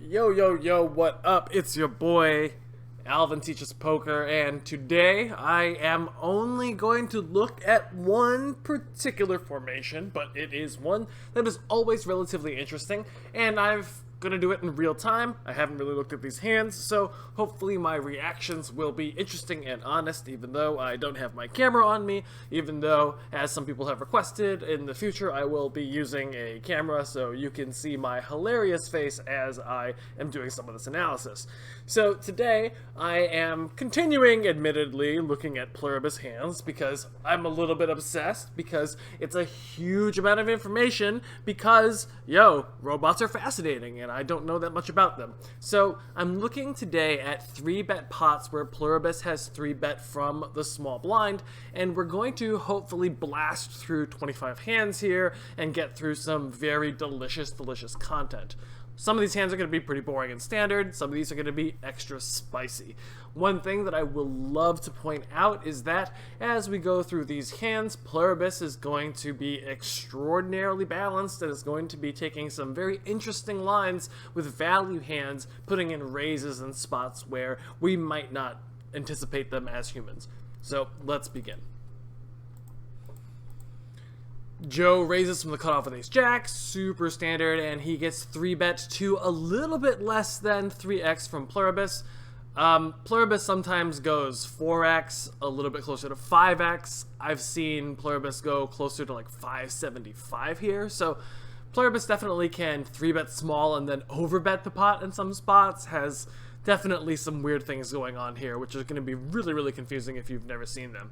Yo, yo, yo, what up? It's your boy, Alvin Teaches Poker, and today I am only going to look at one particular formation, but it is one that is always relatively interesting, and I've gonna do it in real time. I haven't really looked at these hands, so hopefully my reactions will be interesting and honest, even though I don't have my camera on me, even though, as some people have requested, in the future I will be using a camera so you can see my hilarious face as I am doing some of this analysis. So today I am continuing, admittedly, looking at Pluribus hands because I'm a little bit obsessed, because it's a huge amount of information, because, robots are fascinating and I don't know that much about them. So I'm looking today at 3-bet pots where Pluribus has 3-bet from the small blind, and we're going to hopefully blast through 25 hands here and get through some very delicious content. Some of these hands are going to be pretty boring and standard, some of these are going to be extra spicy. One thing that I will love to point out is that as we go through these hands, Pluribus is going to be extraordinarily balanced and is going to be taking some very interesting lines with value hands, putting in raises in spots where we might not anticipate them as humans. So let's begin. Joe raises from the cutoff with ace-jack, super standard, and he gets 3-bet to a little bit less than 3x from Pluribus. Pluribus sometimes goes 4x, a little bit closer to 5x. I've seen Pluribus go closer to like 575 here, so Pluribus definitely can 3-bet small and then overbet the pot in some spots, has definitely some weird things going on here, which is going to be really confusing if you've never seen them.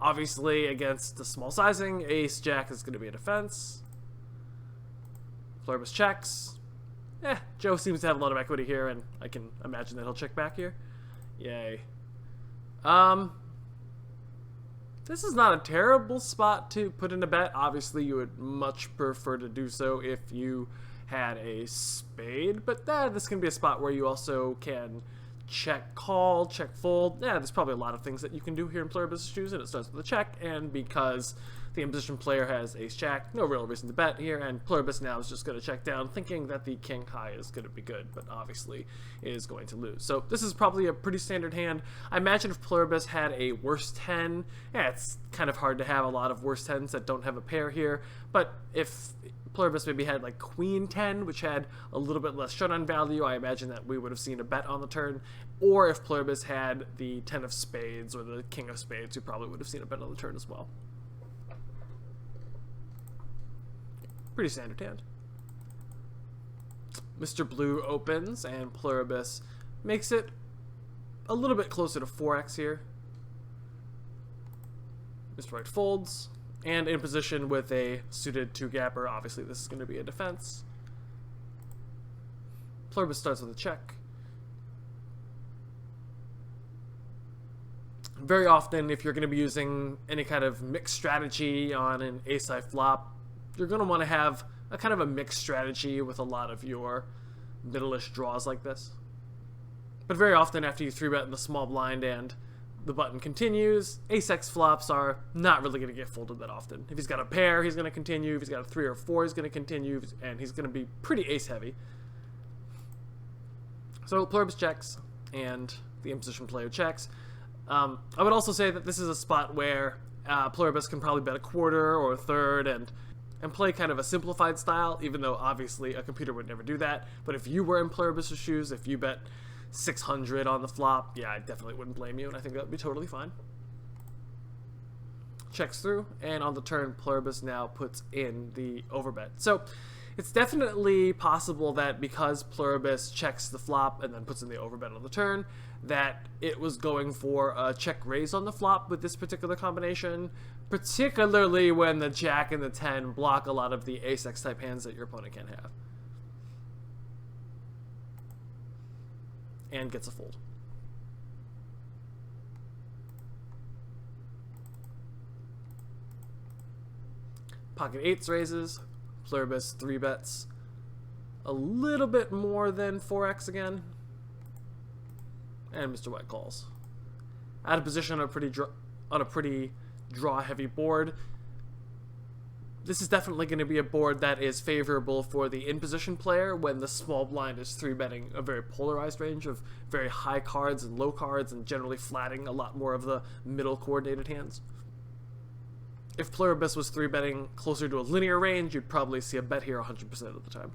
Obviously, against the small sizing, ace-jack is going to be a defense. Pluribus checks. Joe seems to have a lot of equity here, and I can imagine that he'll check back here. Yay. This is not a terrible spot to put in a bet. Obviously, you would much prefer to do so if you had a spade, but this can be a spot where you also can check call, check fold. There's probably a lot of things that you can do here in Pluribus' shoes, and it starts with a check, and because the in-position player has ace-jack, no real reason to bet here, and Pluribus now is just going to check down, thinking that the king high is going to be good, but obviously is going to lose. So this is probably a pretty standard hand. I imagine if Pluribus had a worse 10, it's kind of hard to have a lot of worse 10s that don't have a pair here, but if Pluribus maybe had like queen 10, which had a little bit less showdown value, I imagine that we would have seen a bet on the turn. Or if Pluribus had the 10 of spades or the king of spades, we probably would have seen a bet on the turn as well. Pretty standard hand. Mr. Blue opens and Pluribus makes it a little bit closer to 4x here. Mr. White folds. And in position with a suited 2-gapper, obviously this is going to be a defense. Pluribus starts with a check. Very often, if you're going to be using any kind of mixed strategy on an ace-high flop, you're going to want to have a kind of a mixed strategy with a lot of your middle-ish draws like this. But very often, after you 3-bet in the small blind and the button continues, ace-x flops are not really going to get folded that often. If he's got a pair, he's going to continue. If he's got a 3 or 4, he's going to continue. And he's going to be pretty ace-heavy. So Pluribus checks, and the in-position player checks. I would also say that this is a spot where Pluribus can probably bet a quarter or a third and play kind of a simplified style, even though obviously a computer would never do that. But if you were in Pluribus' shoes, if you bet 600 on the flop, I definitely wouldn't blame you, and I think that would be totally fine. Checks through, and on the turn, Pluribus now puts in the overbet. So it's definitely possible that because Pluribus checks the flop and then puts in the overbet on the turn, that it was going for a check raise on the flop with this particular combination, particularly when the jack and the 10 block a lot of the ace-x type hands that your opponent can have. And gets a fold. Pocket 8s raises. Pluribus 3-bets. A little bit more than 4x again. And Mr. White calls. Out of position on a pretty draw-heavy board. This is definitely going to be a board that is favorable for the in-position player when the small blind is 3-betting a very polarized range of very high cards and low cards and generally flatting a lot more of the middle coordinated hands. If Pluribus was 3-betting closer to a linear range, you'd probably see a bet here 100% of the time.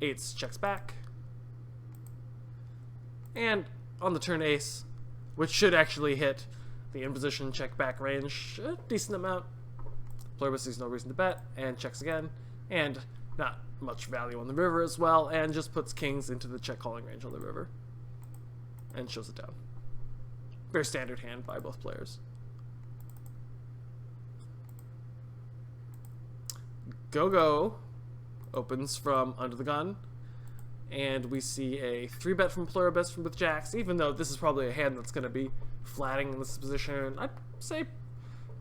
Eights checks back. And on the turn ace, which should actually hit the in-position check-back range a decent amount. Pluribus sees no reason to bet, and checks again, and not much value on the river as well, and just puts kings into the check-calling range on the river, and shows it down. Very standard hand by both players. Go-Go opens from under the gun, and we see a 3-bet from Pluribus with jacks, even though this is probably a hand that's going to be flatting in this position. I'd say,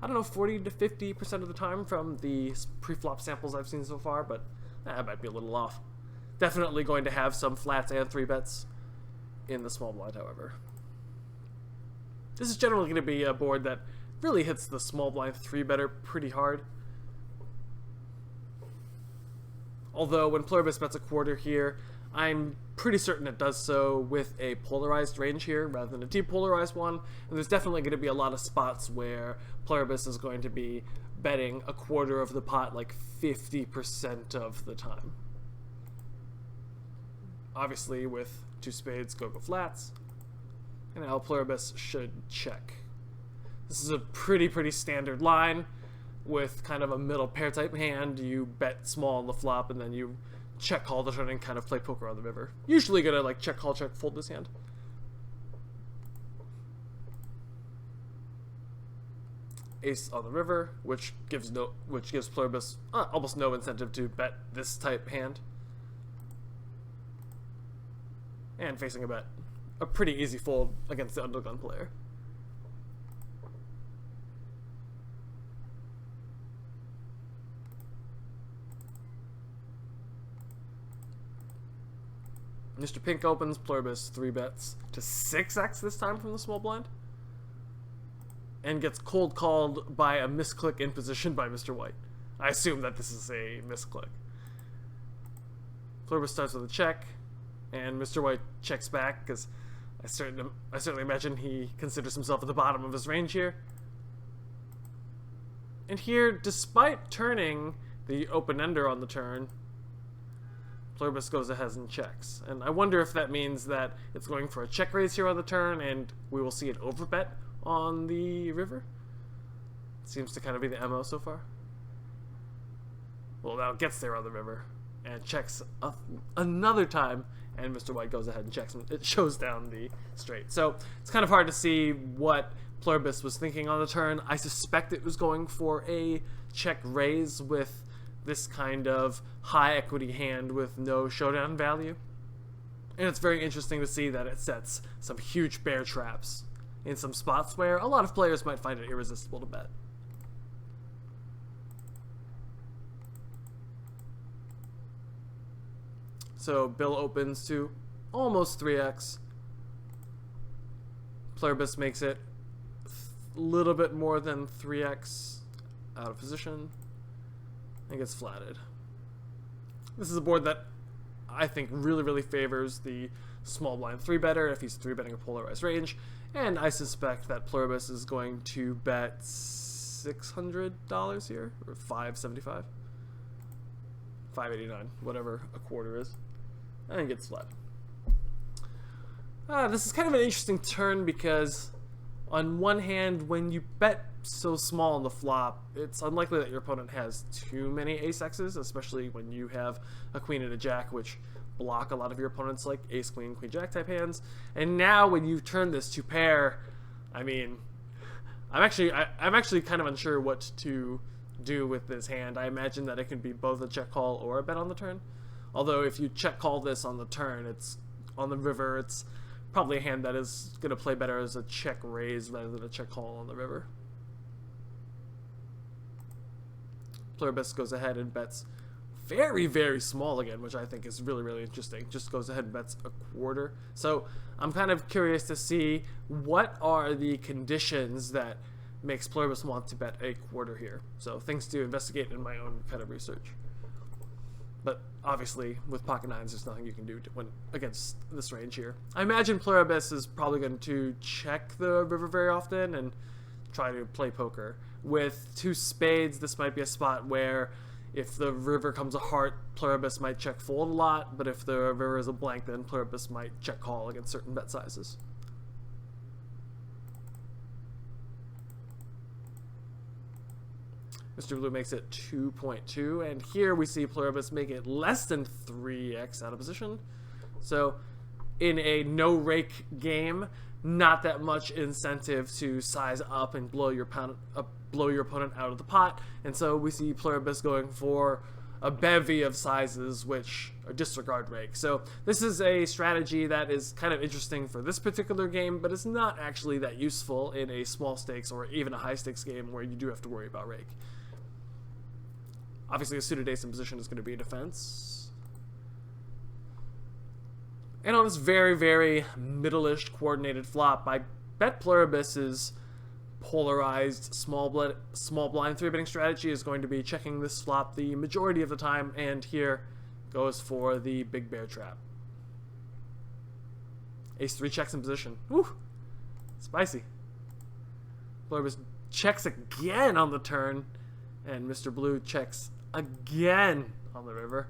I don't know, 40 to 50% of the time from the pre-flop samples I've seen so far, but that might be a little off. Definitely going to have some flats and 3-bets in the small blind, however. This is generally going to be a board that really hits the small blind 3-better pretty hard. Although when Pluribus bets a quarter here, I'm pretty certain it does so with a polarized range here rather than a depolarized one. And there's definitely going to be a lot of spots where Pluribus is going to be betting a quarter of the pot like 50% of the time. Obviously with two spades, go-go flats. And now Pluribus should check. This is a pretty standard line with kind of a middle pair type hand. You bet small on the flop and then you check call the turn and kind of play poker on the river. Usually gonna like check call check fold this hand. Ace on the river, which gives Pluribus almost no incentive to bet this type hand. And facing a bet. A pretty easy fold against the undergun player. Mr. Pink opens, Pluribus 3-bets to 6x this time from the small blind. And gets cold called by a misclick in position by Mr. White. I assume that this is a misclick. Pluribus starts with a check, and Mr. White checks back because I certainly imagine he considers himself at the bottom of his range here. And here, despite turning the open-ender on the turn, Pluribus goes ahead and checks. And I wonder if that means that it's going for a check raise here on the turn, and we will see an overbet on the river. Seems to kind of be the MO so far. Well, now it gets there on the river, and checks another time, and Mr. White goes ahead and checks, and it shows down the straight. So it's kind of hard to see what Pluribus was thinking on the turn. I suspect it was going for a check raise with this kind of high equity hand with no showdown value. And it's very interesting to see that it sets some huge bear traps in some spots where a lot of players might find it irresistible to bet. So Bill opens to almost 3x. Pluribus makes it a little bit more than 3x out of position and gets flatted. This is a board that I think really favors the small blind 3-better if he's 3-betting a polarized range, and I suspect that Pluribus is going to bet $600 here, or $575, $589, whatever a quarter is, and gets flatted. This is kind of an interesting turn because on one hand, when you bet so small on the flop, it's unlikely that your opponent has too many ace-x's, especially when you have a queen and a jack, which block a lot of your opponents like ace, queen, queen, jack type hands. And now when you turn this to pair, I mean, I'm actually kind of unsure what to do with this hand. I imagine that it can be both a check call or a bet on the turn. Although if you check call this on the turn, it's on the river, it's probably a hand that is going to play better as a check raise rather than a check call on the river. Pluribus goes ahead and bets very small again, which I think is really interesting. Just goes ahead and bets a quarter. So I'm kind of curious to see what are the conditions that makes Pluribus want to bet a quarter here. So things to investigate in my own kind of research. But obviously, with pocket nines, there's nothing you can do to win against this range here. I imagine Pluribus is probably going to check the river very often and try to play poker. With two spades, this might be a spot where if the river comes a heart, Pluribus might check fold a lot, but if the river is a blank, then Pluribus might check call against certain bet sizes. Mr. Blue makes it 2.2, and here we see Pluribus make it less than 3x out of position. So in a no-rake game, not that much incentive to size up and blow your opponent out of the pot, and so we see Pluribus going for a bevy of sizes which are disregard rake. So this is a strategy that is kind of interesting for this particular game, but it's not actually that useful in a small stakes or even a high stakes game where you do have to worry about rake. Obviously, a suited ace in position is going to be a defense. And on this very, very middle-ish coordinated flop, I bet Pluribus's polarized small blind 3-betting strategy is going to be checking this flop the majority of the time, and here goes for the big bear trap. Ace-3 checks in position. Woo! Spicy. Pluribus checks again on the turn, and Mr. Blue checks again on the river.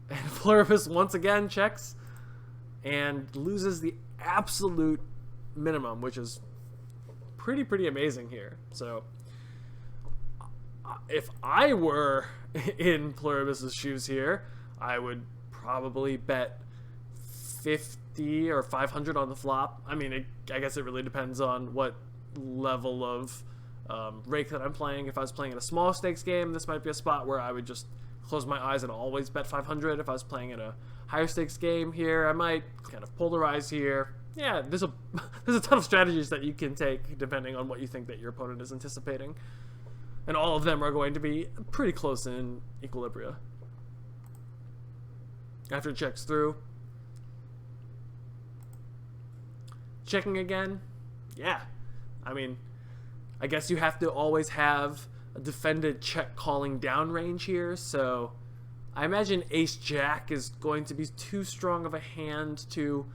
And Pluribus once again checks and loses the absolute minimum, which is pretty amazing here. So if I were in Pluribus's shoes here, I would probably bet 50 or 500 on the flop. I mean, I guess it really depends on what level of rake that I'm playing. If I was playing in a small stakes game, this might be a spot where I would just close my eyes and always bet 500. If I was playing in a higher stakes game here, I might kind of polarize here. Yeah, there's a ton of strategies that you can take depending on what you think that your opponent is anticipating, and all of them are going to be pretty close in equilibria. After it checks through, checking again. Yeah, I mean, I guess you have to always have a defended check calling down range here, so I imagine ace-jack is going to be too strong of a hand to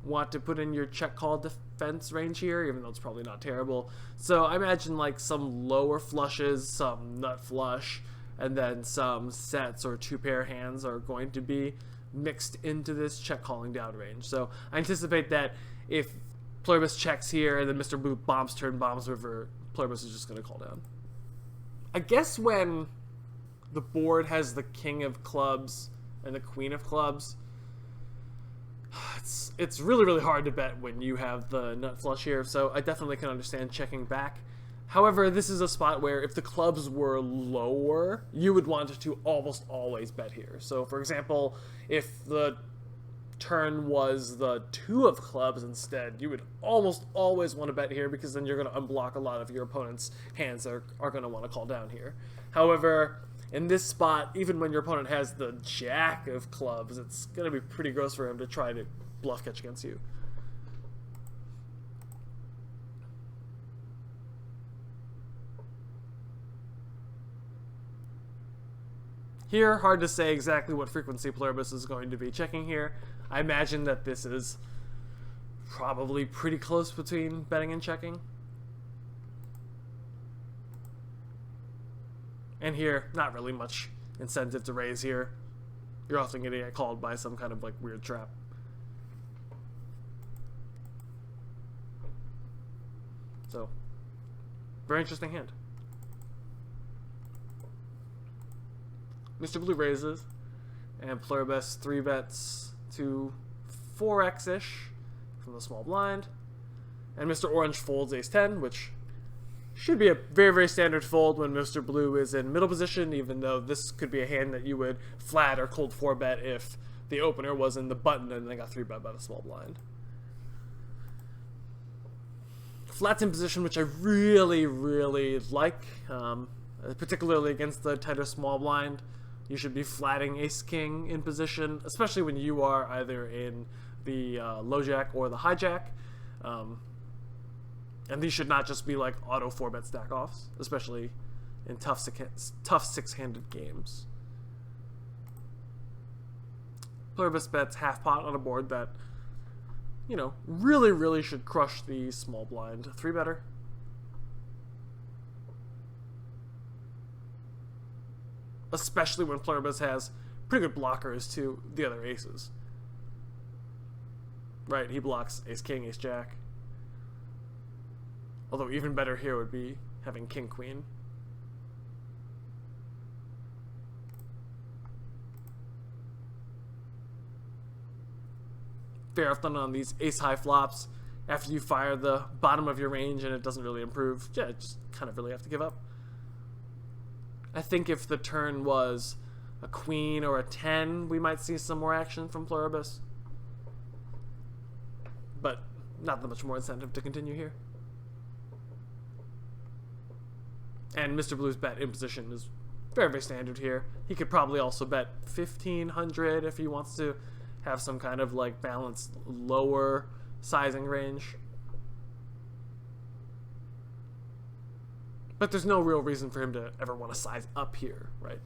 want to put in your check call defense range here, even though it's probably not terrible. So I imagine like some lower flushes, some nut flush, and then some sets or two-pair hands are going to be mixed into this check calling down range. So I anticipate that if Pluribus checks here and then Mr. Blue bombs turn, bombs river, Pluribus is just going to call down. I guess when the board has the king of clubs and the queen of clubs, it's really hard to bet when you have the nut flush here, so I definitely can understand checking back. However, this is a spot where if the clubs were lower, you would want to almost always bet here. So for example, if the turn was the 2 of clubs instead, you would almost always want to bet here, because then you're going to unblock a lot of your opponent's hands that are going to want to call down here. However, in this spot, even when your opponent has the jack of clubs, it's going to be pretty gross for him to try to bluff catch against you. Here, hard to say exactly what frequency Pluribus is going to be checking here. I imagine that this is probably pretty close between betting and checking. And here, not really much incentive to raise here. You're often going to get called by some kind of like weird trap. So, very interesting hand. Mr. Blue raises, and Pluribus 3-bets to 4x-ish from the small blind. And Mr. Orange folds ace-10, which should be a very standard fold when Mr. Blue is in middle position, even though this could be a hand that you would flat or cold 4-bet if the opener was in the button and they got 3-bet by the small blind. Flats in position, which I really like, particularly against the tighter small blind. You should be flatting ace-king in position, especially when you are either in the low jack or the high jack. And these should not just be like auto 4-bet stack offs, especially in tough six-handed games. Pluribus bets half pot on a board that, you know, really should crush the small blind 3-better. Especially when Pluribus has pretty good blockers to the other aces. Right, he blocks ace king, ace jack. Although even better here would be having king queen. Fair often on these ace high flops, after you fire the bottom of your range and it doesn't really improve, yeah, just kind of really have to give up. I think if the turn was a queen or a 10, we might see some more action from Pluribus. But not that much more incentive to continue here. And Mr. Blue's bet in position is very standard here. He could probably also bet 1,500 if he wants to have some kind of like balanced lower sizing range. But there's no real reason for him to ever want to size up here, right?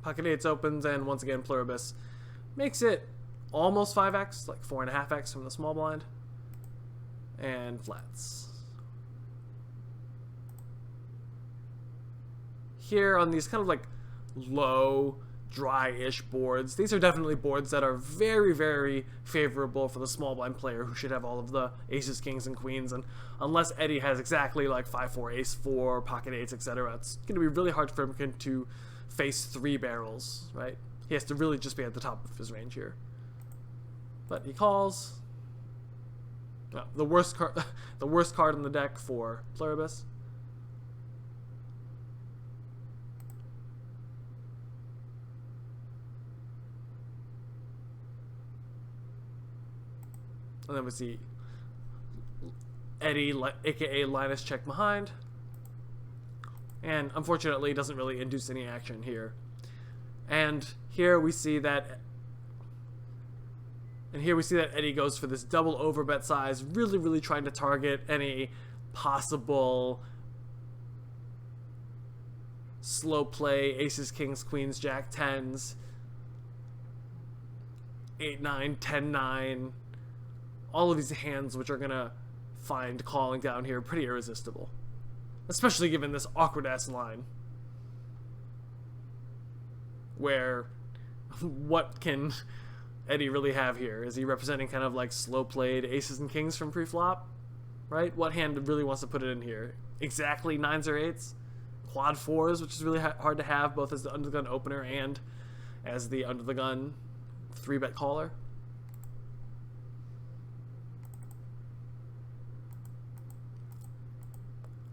Pocket eights opens, and once again Pluribus makes it almost 5x, like 4.5x from the small blind, and flats. Here on these kind of like low, dry-ish boards, these are definitely boards that are very favorable for the small blind player who should have all of the aces, kings, and queens, and unless Eddie has exactly like 5-4, ace-4, pocket eights, etc., it's going to be really hard for him to face 3 barrels, right? He has to really just be at the top of his range here. But he calls. The worst card in the deck for Pluribus. And then we see Eddie, aka Linus, check behind. And unfortunately, doesn't really induce any action here. And here we see that Eddie goes for this double overbet size, really trying to target any possible slow play, aces, kings, queens, jack, tens, 8-9, 10-9, all of these hands which are gonna find calling down here pretty irresistible. Especially given this awkward-ass line. Where, what can Eddie really have here? Is he representing kind of like slow-played aces and kings from pre-flop? Right? What hand really wants to put it in here? Exactly 9s or 8s? Quad 4s, which is really hard to have, both as the under-the-gun opener and as the under-the-gun 3-bet caller.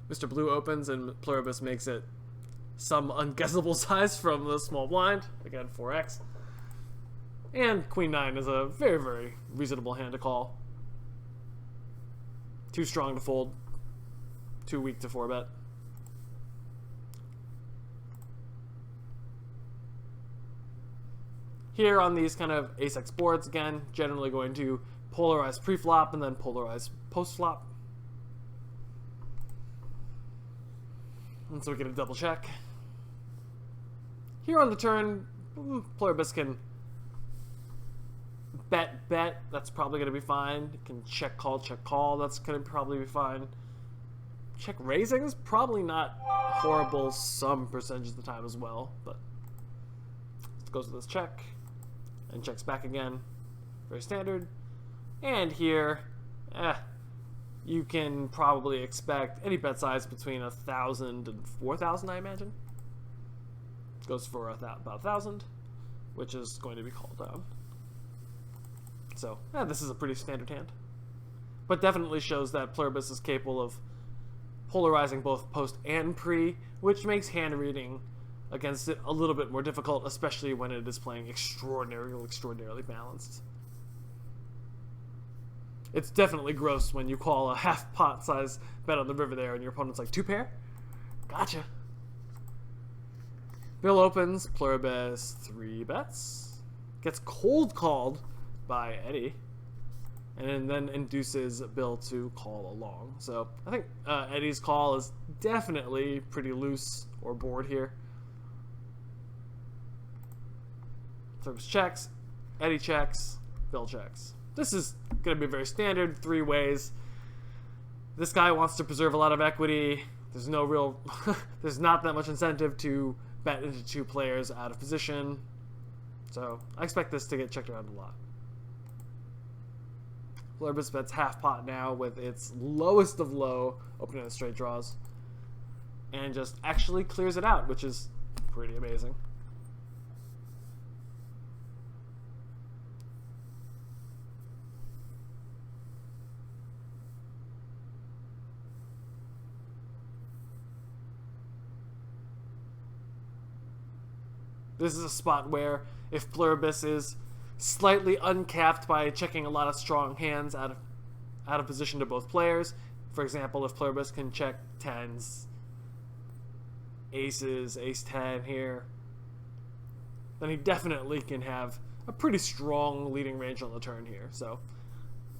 Mr. Blue opens and Pluribus makes it some unguessable size from the small blind. Again, 4x. And Queen 9 is a very reasonable hand to call. Too strong to fold. Too weak to 4-bet. Here on these kind of ace-x boards, again, generally going to polarize pre-flop and then polarize post-flop. And so we get a double check. Here on the turn, Pluribus can bet, that's probably going to be fine. It can check, call, that's going to probably be fine. Check raising is probably not horrible some percentage of the time as well, but it goes with this check, and checks back again. Very standard. And here, you can probably expect any bet size between 1,000 and 4,000, I imagine. Goes for about 1,000, which is going to be called down. So, this is a pretty standard hand. But definitely shows that Pluribus is capable of polarizing both post and pre, which makes hand reading against it a little bit more difficult, especially when it is playing extraordinarily balanced. It's definitely gross when you call a half pot size bet on the river there and your opponent's like, 2 pair? Gotcha. Bill opens, Pluribus 3 bets, gets cold called by Eddie, and then induces Bill to call along. So I think Eddie's call is definitely pretty loose or bored here. Pluribus checks, Eddie checks, Bill checks. This is going to be very standard, 3 ways. This guy wants to preserve a lot of equity. There's no real, there's not that much incentive to bet into 2 players out of position. So I expect this to get checked around a lot. Pluribus bets half pot now with its lowest of low, opening the straight draws, and just actually clears it out, which is pretty amazing. This is a spot where if Pluribus is slightly uncapped by checking a lot of strong hands out of position to both players, for example, if Pluribus can check 10s, aces, ace 10 here, then he definitely can have a pretty strong leading range on the turn here. So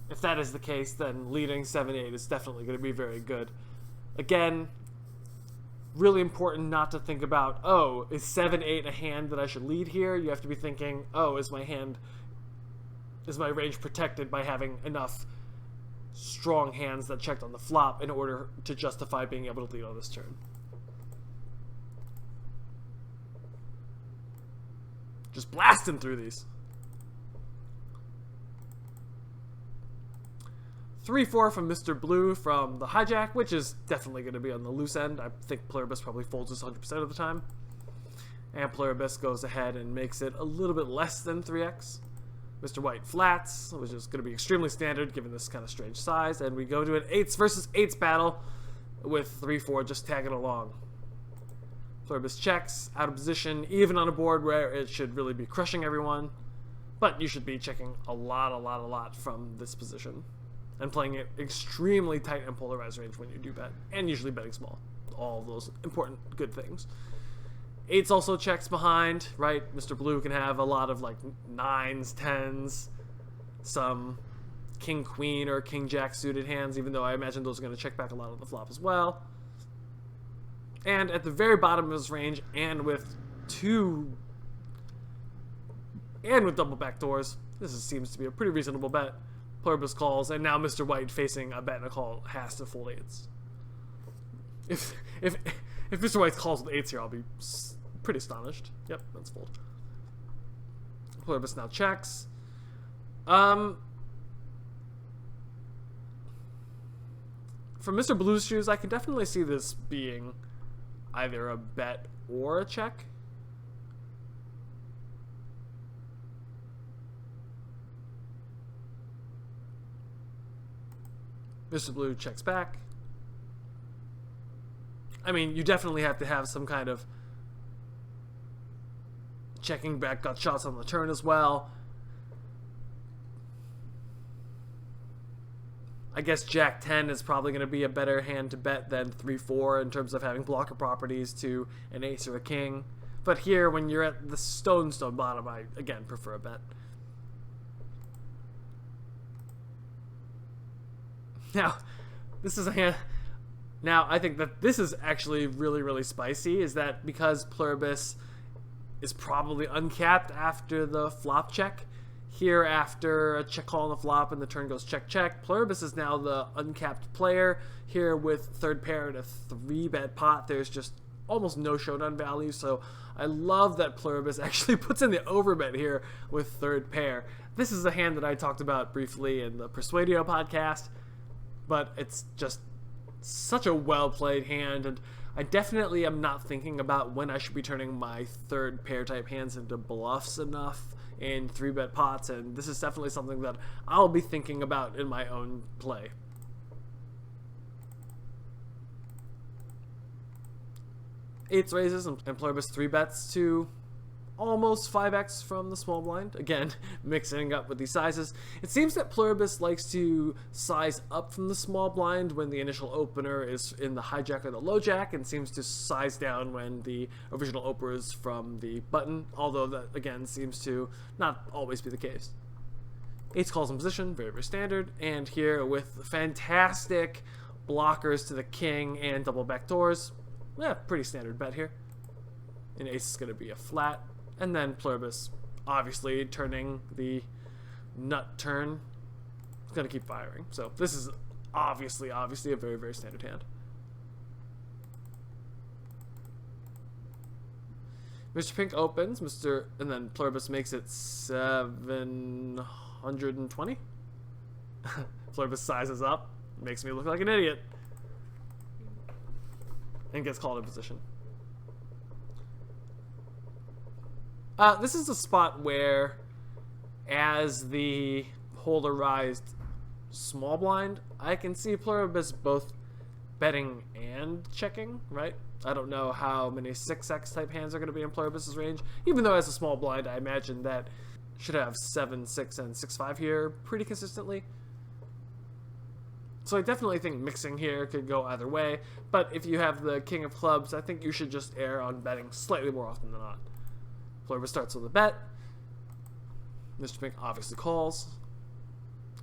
if that is the case, then leading 7-8 is definitely going to be very good. Again, really important not to think about, oh, is 7-8 a hand that I should lead here? You have to be thinking, oh, is my range protected by having enough strong hands that checked on the flop in order to justify being able to lead on this turn? Just blasting through these. 3-4 from Mr. Blue from the hijack, which is definitely going to be on the loose end. I think Pluribus probably folds this 100% of the time. And Pluribus goes ahead and makes it a little bit less than 3x. Mr. White flats, which is going to be extremely standard given this kind of strange size. And we go to an 8s versus 8s battle with 3-4 just tagging along. Pluribus checks, out of position, even on a board where it should really be crushing everyone. But you should be checking a lot from this position. And playing it extremely tight and polarized range when you do bet. And usually betting small. All of those important good things. 8s also checks behind, right? Mr. Blue can have a lot of like 9s, 10s, some king queen or king jack suited hands, even though I imagine those are going to check back a lot on the flop as well. And at the very bottom of his range, and with double backdoors, seems to be a pretty reasonable bet. Pluribus calls, and now Mr. White, facing a bet and a call, has to fold 8s. If Mr. White calls with 8s here, I'll be pretty astonished. Yep, that's fold. Pluribus now checks. From Mr. Blue's shoes, I can definitely see this being either a bet or a check. Mr. Blue checks back. I mean, you definitely have to have some kind of checking back gut shots on the turn as well. I guess Jack 10 is probably going to be a better hand to bet than 3-4 in terms of having blocker properties to an ace or a king. But here, when you're at the stone bottom, I, again, prefer a bet. Now, this is a hand. Now, I think that this is actually really spicy, is that because Pluribus is probably uncapped after the flop check, here after a check call on the flop and the turn goes check, Pluribus is now the uncapped player. Here with third pair at a 3-bet pot, there's just almost no showdown value, so I love that Pluribus actually puts in the overbet here with third pair. This is a hand that I talked about briefly in the Persuadio podcast, but it's just such a well-played hand, and I definitely am not thinking about when I should be turning my third pair type hands into bluffs enough in 3-bet pots, and this is definitely something that I'll be thinking about in my own play. Eights raises and Pluribus 3 bets to almost 5x from the small blind. Again, mixing up with these sizes. It seems that Pluribus likes to size up from the small blind when the initial opener is in the hijack or the low jack, and seems to size down when the original opener is from the button, although that, again, seems to not always be the case. Ace calls in position, very, very standard, and here with fantastic blockers to the king and double backdoors, yeah, pretty standard bet here. And ace is going to be a flat. And then Pluribus, obviously turning the nut turn, is going to keep firing. So this is obviously a very, very standard hand. Mr. Pink opens, and then Pluribus makes it 720. Pluribus sizes up, makes me look like an idiot, and gets called in position. This is a spot where, as the polarized small blind, I can see Pluribus both betting and checking, right? I don't know how many 6x type hands are going to be in Pluribus's range, even though as a small blind, I imagine that should have 7, 6, and 6-5 here pretty consistently. So I definitely think mixing here could go either way, but if you have the king of clubs, I think you should just err on betting slightly more often than not. Pluribus starts with a bet. Mr. Pink obviously calls.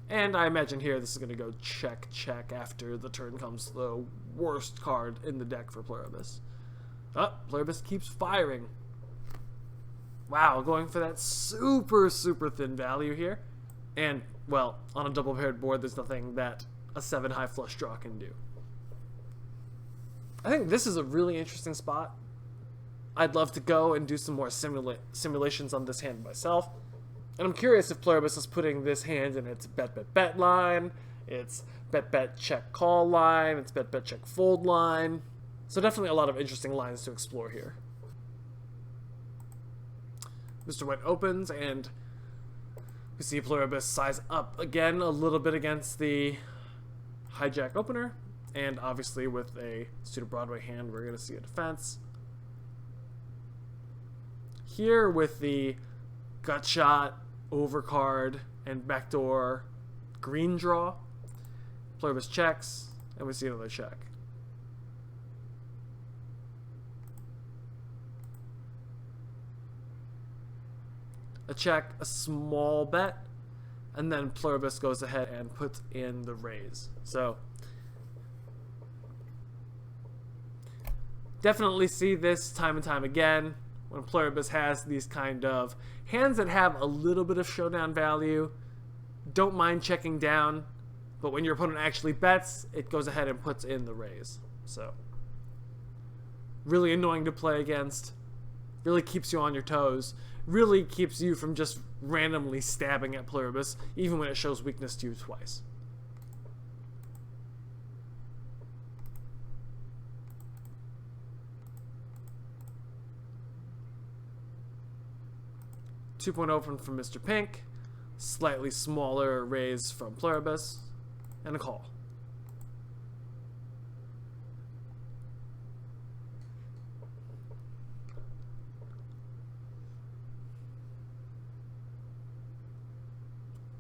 And I imagine here this is going to go check, check after the turn comes the worst card in the deck for Pluribus. Pluribus keeps firing. Wow, going for that super, super thin value here. And, well, on a double paired board, there's nothing that a 7 high flush draw can do. I think this is a really interesting spot. I'd love to go and do some more simulations on this hand myself. And I'm curious if Pluribus is putting this hand in its bet line, its bet check call line, its bet check fold line. So definitely a lot of interesting lines to explore here. Mr. White opens, and we see Pluribus size up again a little bit against the hijack opener. And obviously with a suited Broadway hand, we're going to see a defense. Here with the gut shot, overcard, and backdoor green draw, Pluribus checks, and we see another check. A check, a small bet, and then Pluribus goes ahead and puts in the raise. So definitely see this time and time again. When Pluribus has these kind of hands that have a little bit of showdown value, don't mind checking down, but when your opponent actually bets, it goes ahead and puts in the raise. So, really annoying to play against, really keeps you on your toes, really keeps you from just randomly stabbing at Pluribus, even when it shows weakness to you twice. .2 open from Mr. Pink, slightly smaller raise from Pluribus, and a call.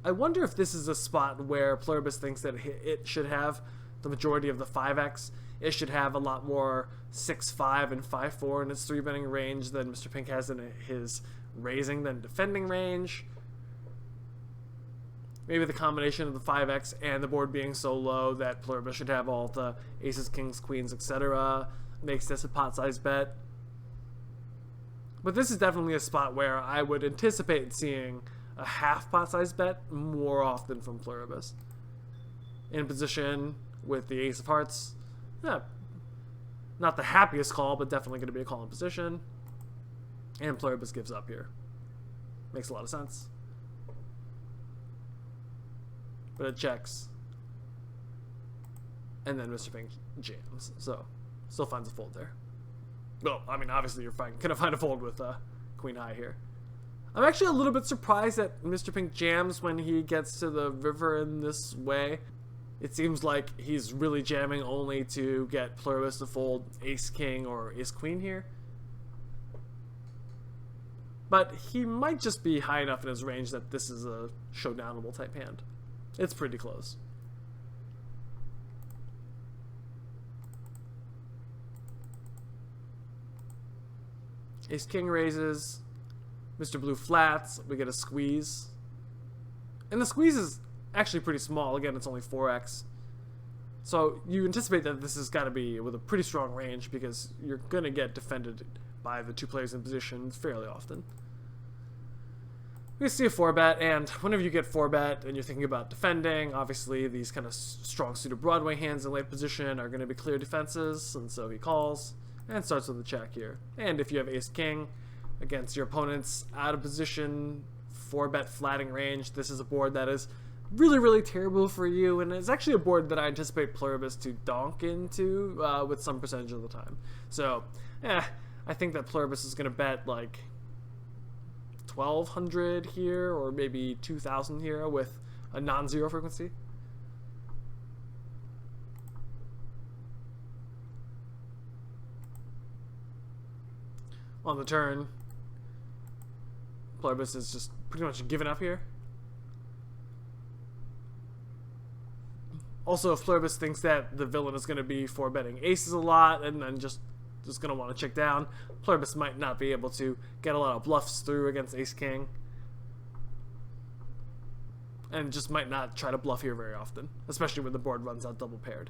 I wonder if this is a spot where Pluribus thinks that it should have the majority of the 5x. It should have a lot more 6-5 and 5-4 in its 3-betting range than Mr. Pink has in his raising than defending range. Maybe the combination of the 5x and the board being so low that Pluribus should have all the aces, kings, queens, etc. makes this a pot size bet. But this is definitely a spot where I would anticipate seeing a half pot size bet more often from Pluribus. In position with the ace of hearts, yeah, not the happiest call, but definitely going to be a call in position. And Pluribus gives up here. Makes a lot of sense. But it checks. And then Mr. Pink jams. So, still finds a fold there. Well, I mean, obviously you're gonna find a fold with Queen High here. I'm actually a little bit surprised that Mr. Pink jams when he gets to the river in this way. It seems like he's really jamming only to get Pluribus to fold Ace King or Ace Queen here. but he might just be high enough in his range that this is a showdownable type hand. It's pretty close. Ace King raises, Mr. Blue flats, we get a squeeze. And the squeeze is actually pretty small. Again, it's only 4x. So you anticipate that this has got to be with a pretty strong range because you're going to get defended by the two players in position fairly often. We see a 4-bet, and whenever you get 4-bet and you're thinking about defending, obviously these kind of strong suited Broadway hands in late position are going to be clear defenses, and so he calls and starts with a check here. And if you have Ace King against your opponent's out of position 4-bet flatting range, this is a board that is really, really terrible for you, and it's actually a board that I anticipate Pluribus to donk into with some percentage of the time. So, I think that Pluribus is going to bet like 1,200 here, or maybe 2,000 here with a non-zero frequency. On the turn, Pluribus is just pretty much given up here. Also, if Pluribus thinks that the villain is going to be 4-betting aces a lot and then just going to want to check down, Pluribus might not be able to get a lot of bluffs through against Ace King. And just might not try to bluff here very often, especially when the board runs out double paired.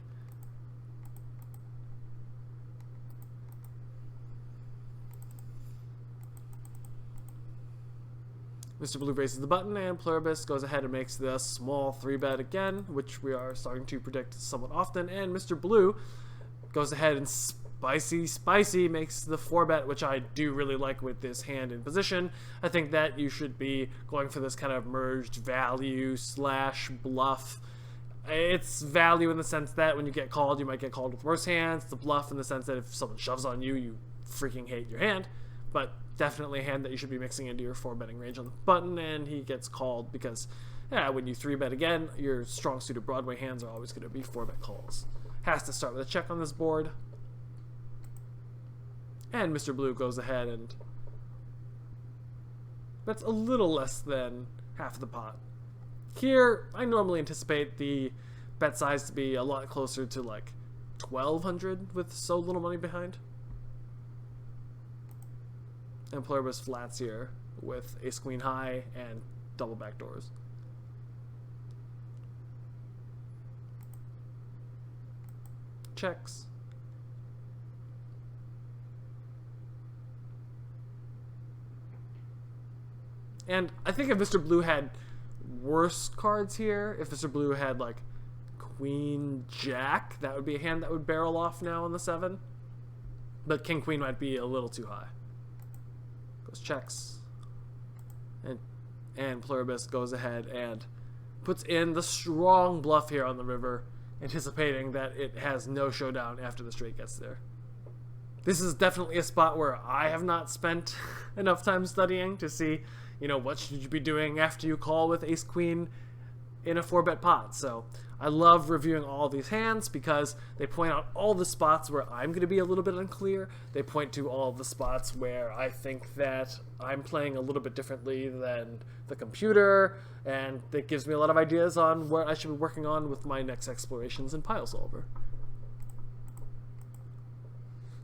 Mr. Blue raises the button, and Pluribus goes ahead and makes the small 3-bet again, which we are starting to predict somewhat often, and Mr. Blue goes ahead and spicy makes the 4-bet, which I do really like with this hand in position. I think that you should be going for this kind of merged value / bluff. It's value in the sense that when you get called, you might get called with worse hands. It's a bluff in the sense that if someone shoves on you, you freaking hate your hand. But definitely a hand that you should be mixing into your 4-betting range on the button, and he gets called because when you 3-bet again, your strong suited Broadway hands are always going to be 4-bet calls. Has to start with a check on this board. And Mr. Blue goes ahead and bets a little less than half the pot. Here, I normally anticipate the bet size to be a lot closer to like 1,200 with so little money behind. And Pluribus flats here with Ace Queen high and double backdoors. Checks. And I think if Mr. Blue had worse cards here, if Mr. Blue had like Queen Jack, that would be a hand that would barrel off now on the 7. But King Queen might be a little too high. Goes checks. And Pluribus goes ahead and puts in the strong bluff here on the river, anticipating that it has no showdown after the straight gets there. This is definitely a spot where I have not spent enough time studying to see, what should you be doing after you call with Ace Queen in a 4-bet pot. So I love reviewing all these hands because they point out all the spots where I'm going to be a little bit unclear. They point to all the spots where I think that I'm playing a little bit differently than the computer, and it gives me a lot of ideas on what I should be working on with my next explorations in Piosolver.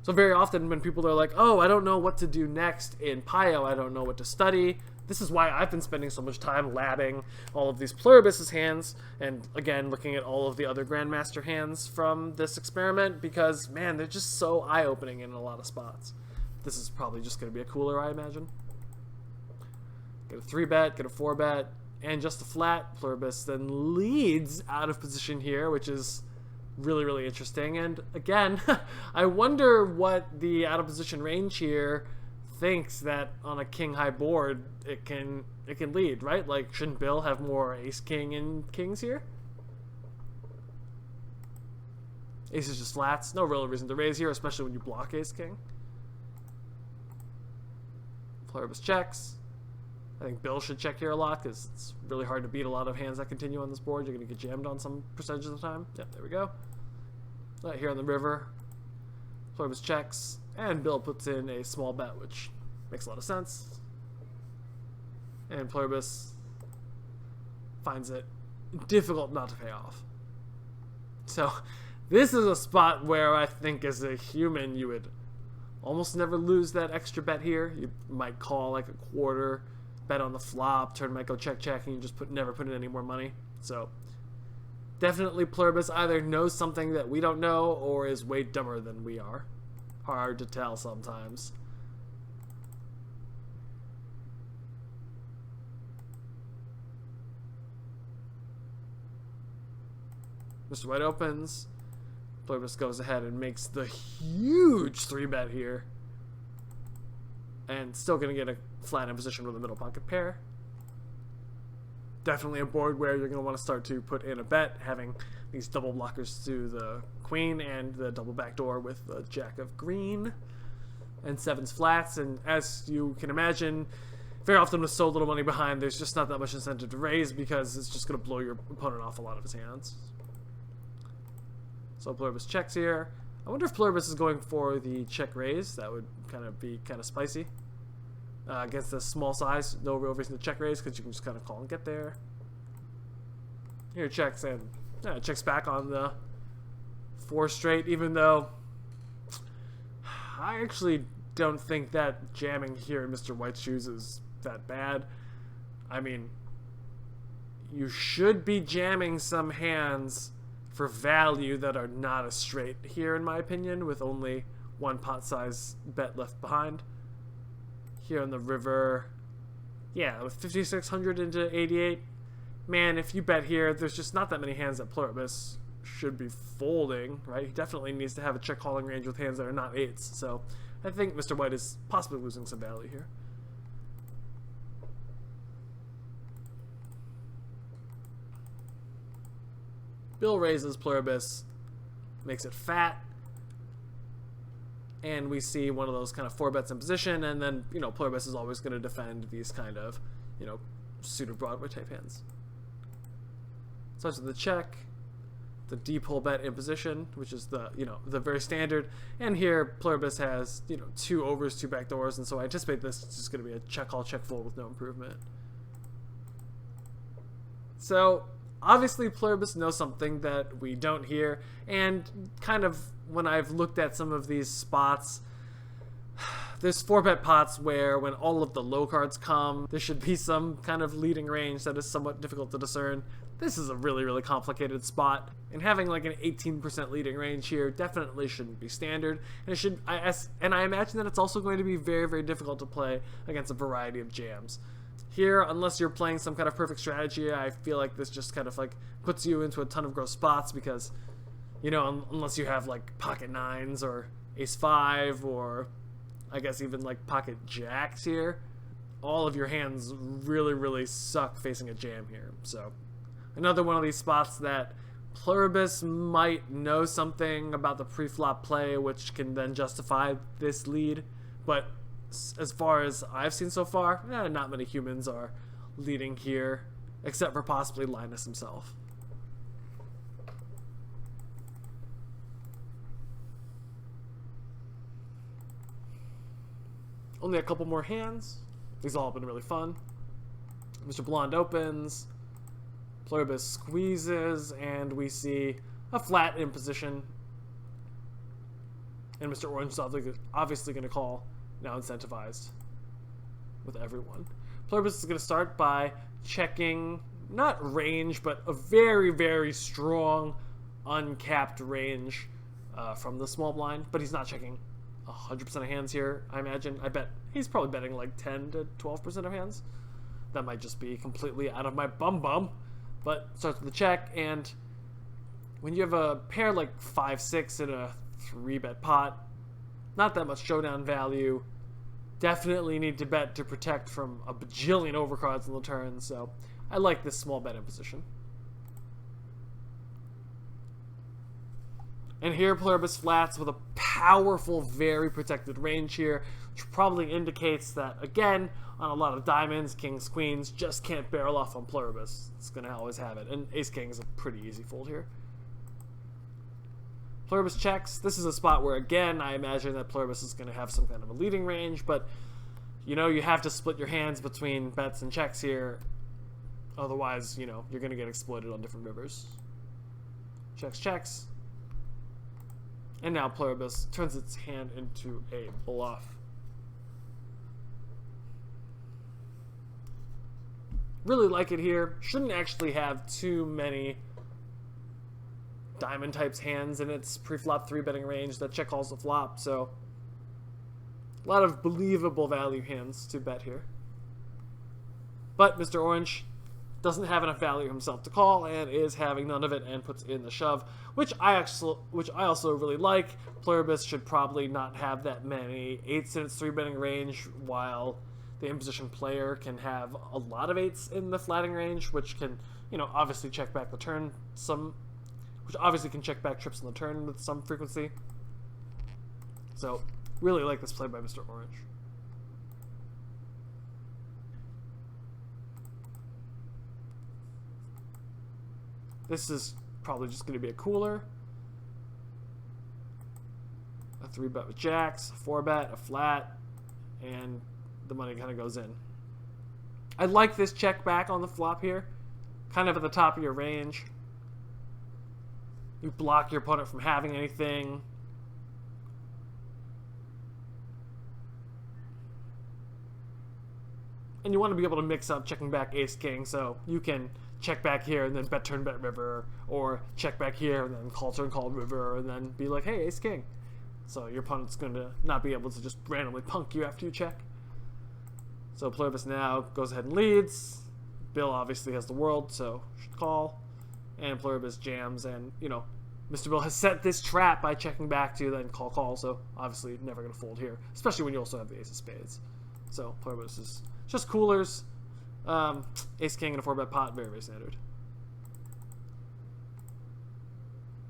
So very often when people are like, oh, I don't know what to do next in Pio, I don't know what to study, this is why I've been spending so much time labbing all of these Pluribus' hands, and again, looking at all of the other Grandmaster hands from this experiment, because, man, they're just so eye-opening in a lot of spots. This is probably just going to be a cooler, I imagine. Get a 3-bet, get a 4-bet, and just a flat. Pluribus then leads out of position here, which is really, really interesting. And again, I wonder what the out of position range here thinks that on a king high board it can lead, right? Like, shouldn't Bill have more ace king and kings here? Ace is just flats, no real reason to raise here, especially when you block ace king. Pluribus checks. I think Bill should check here a lot because it's really hard to beat a lot of hands that continue on this board. You're going to get jammed on some percentage of the time. Yep, there we go. Right here on the river, Pluribus checks, and Bill puts in a small bet, which makes a lot of sense. And Pluribus finds it difficult not to pay off. So this is a spot where I think as a human you would almost never lose that extra bet here. You might call like a quarter, bet on the flop, turn might go check, and you just never put in any more money. So definitely Pluribus either knows something that we don't know or is way dumber than we are. Hard to tell sometimes. Mr. White opens. Pluribus goes ahead and makes the huge 3-bet here. And still going to get a flat in position with a middle pocket pair. Definitely a board where you're going to want to start to put in a bet, having these double blockers to the queen and the double backdoor with the jack of green and 7s flats. And as you can imagine, very often with so little money behind, there's just not that much incentive to raise because it's just going to blow your opponent off a lot of his hands. So Pluribus checks here. I wonder if Pluribus is going for the check raise. That would be kind of spicy. Against the small size, no real reason to check raise because you can just kind of call and get there. Here checks and checks back on the 4 straight, even though I actually don't think that jamming here in Mr. White's shoes is that bad. I mean, you should be jamming some hands for value that are not a straight here, in my opinion, with only 1 pot size bet left behind. Here on the river, yeah, with 5,600 into 88, man, if you bet here, there's just not that many hands that Pluribus should be folding, right? He definitely needs to have a check calling range with hands that are not 8s, so I think Mr. White is possibly losing some value here. Bill raises, Pluribus makes it fat, and we see one of those kind of 4 bets in position, and then, you know, Pluribus is always going to defend these kind of, you know, suited Broadway type hands. Starts with the check, the deep hole bet in position, which is the, you know, the very standard, and here Pluribus has, you know, 2 overs, 2 backdoors, and so I anticipate this is just going to be a check call, check fold with no improvement. So obviously Pluribus knows something that we don't here, and kind of when I've looked at some of these spots, there's 4-bet pots where when all of the low cards come, there should be some kind of leading range that is somewhat difficult to discern. This is a really, really complicated spot, and having like an 18% leading range here definitely shouldn't be standard, and it should, and I imagine that it's also going to be very, very difficult to play against a variety of jams. Here, unless you're playing some kind of perfect strategy, I feel like this just kind of like puts you into a ton of gross spots because, you know, unless you have like pocket 9s or ace-5 or I guess even like pocket jacks here, all of your hands really, really suck facing a jam here. So another one of these spots that Pluribus might know something about the pre-flop play which can then justify this lead, but as far as I've seen so far, not many humans are leading here, except for possibly Linus himself. Only a couple more hands. These all have been really fun. Mr. Blonde opens, Pluribus squeezes, and we see a flat in position. And Mr. Orange is obviously going to call, now incentivized with everyone. Pluribus is going to start by checking, not range, but a very, very strong uncapped range from the small blind, but he's not checking 100% of hands here, I imagine. I bet he's probably betting like 10 to 12% of hands. That might just be completely out of my bum, but starts with the check, and when you have a pair like 5-6 in a 3-bet pot, not that much showdown value. Definitely need to bet to protect from a bajillion overcards on the turn, so I like this small bet in position. And here Pluribus flats with a powerful, very protected range here, which probably indicates that, again, on a lot of diamonds, kings, queens, just can't barrel off on Pluribus. It's going to always have it. And ace-king is a pretty easy fold here. Pluribus checks. This is a spot where, again, I imagine that Pluribus is going to have some kind of a leading range, but you know you have to split your hands between bets and checks here. Otherwise, you know, you're going to get exploited on different rivers. Checks, checks. And now Pluribus turns its hand into a bluff. Really like it here. Shouldn't actually have too many diamond types hands in its pre-flop 3-betting range that check calls the flop, so a lot of believable value hands to bet here. But Mr. Orange doesn't have enough value himself to call and is having none of it and puts in the shove, which I also really like. Pluribus should probably not have that many 8s in its 3-betting range, while the imposition player can have a lot of 8s in the flatting range, which can, you know, obviously check back the turn which obviously can check back trips on the turn with some frequency. So, really like this play by Mr. Orange. This is probably just going to be a cooler. A 3-bet with jacks, a 4-bet, a flat, and the money kind of goes in. I like this check back on the flop here. Kind of at the top of your range. You block your opponent from having anything. And you want to be able to mix up checking back ace-king, so you can check back here and then bet turn bet river, or check back here and then call turn call river, and then be like, hey, ace-king. So your opponent's going to not be able to just randomly punk you after you check. So Pluribus now goes ahead and leads. Bill obviously has the world, so should call. And Pluribus jams, and, you know, Mr. Bill has set this trap by checking back to then call, so obviously never going to fold here, especially when you also have the ace of spades. So Pluribus is just coolers. Ace-king and a 4-bet pot, very, very standard.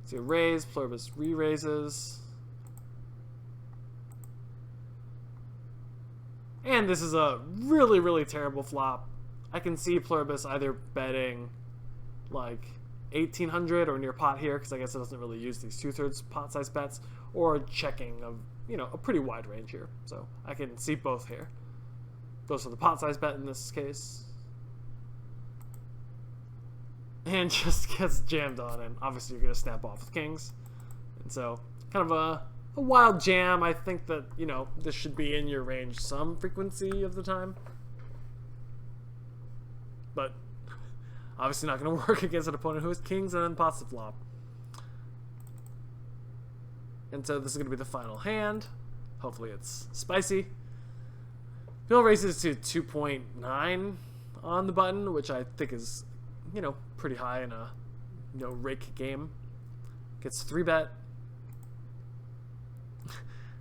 See a raise, Pluribus re-raises. And this is a really, really terrible flop. I can see Pluribus either betting like 1800 or near pot here, because I guess it doesn't really use these 2/3 pot size bets, or checking of, you know, a pretty wide range here. So I can see both here. Goes for the pot size bet in this case. And just gets jammed on, and obviously you're going to snap off with kings. And so, kind of a wild jam. I think that, you know, this should be in your range some frequency of the time. But obviously not going to work against an opponent who has kings and then pots the flop. And so this is going to be the final hand. Hopefully it's spicy. Bill raises to 2.9 on the button, which I think is, you know, pretty high in a no-rake game. Gets 3-bet.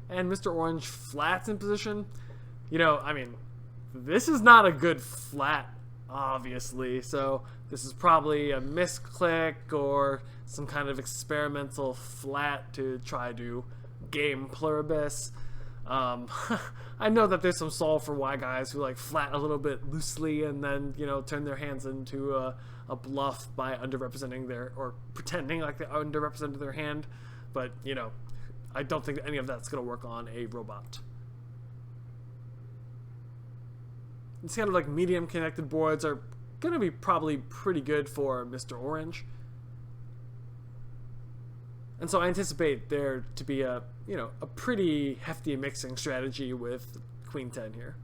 And Mr. Orange flats in position. You know, I mean, this is not a good flat, obviously. So this is probably a misclick or some kind of experimental flat to try to game Pluribus. I know that there's some solve for why guys who like flat a little bit loosely and then, you know, turn their hands into a bluff by underrepresenting their, or pretending like they underrepresented their hand. But, you know, I don't think that any of that's going to work on a robot. These kind of like medium connected boards are going to be probably pretty good for Mr. Orange. And so I anticipate there to be a, you know, a pretty hefty mixing strategy with Queen 10 here.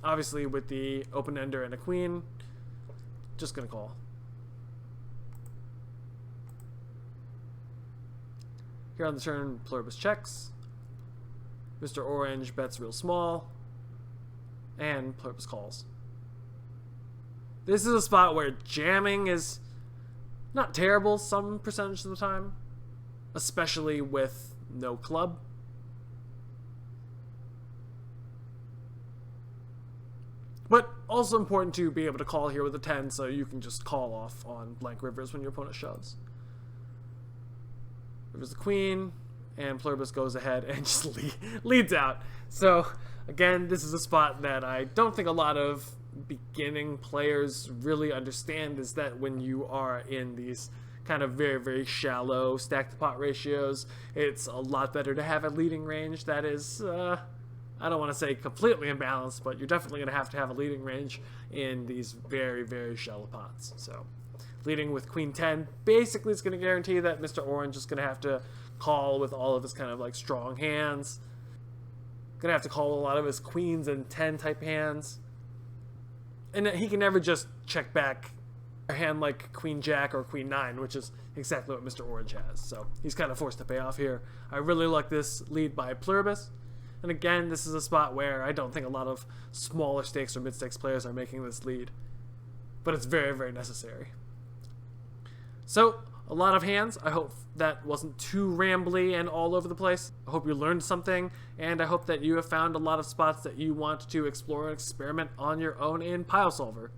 Obviously with the open ender and a queen, just gonna call. Here on the turn, Pluribus checks. Mr. Orange bets real small, and Pluribus calls. This is a spot where jamming is not terrible some percentage of the time, especially with no club. But also important to be able to call here with a 10, so you can just call off on blank rivers when your opponent shoves. River's the queen, and Pluribus goes ahead and just leads out. So again, this is a spot that I don't think a lot of beginning players really understand, is that when you are in these kind of very, very shallow stack to pot ratios, it's a lot better to have a leading range that is, I don't want to say completely imbalanced, but you're definitely going to have a leading range in these very, very shallow pots. So leading with Queen 10 basically is going to guarantee that Mr. Orange is going to have to call with all of his kind of like strong hands. Going to have to call a lot of his queens and 10 type hands. And he can never just check back a hand like Queen Jack or Queen 9, which is exactly what Mr. Orange has. So he's kind of forced to pay off here. I really like this lead by Pluribus. And again, this is a spot where I don't think a lot of smaller stakes or mid-stakes players are making this lead. But it's very, very necessary. So, a lot of hands. I hope that wasn't too rambly and all over the place. I hope you learned something, and I hope that you have found a lot of spots that you want to explore and experiment on your own in Piosolver.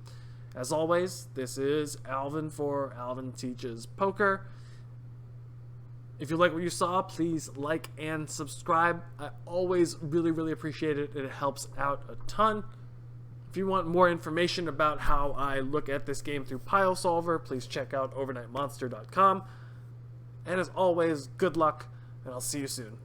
As always, this is Alvin for Alvin Teaches Poker. If you like what you saw, please like and subscribe. I always really, really appreciate it. It helps out a ton. If you want more information about how I look at this game through Piosolver, please check out overnightmonster.com. And as always, good luck, and I'll see you soon.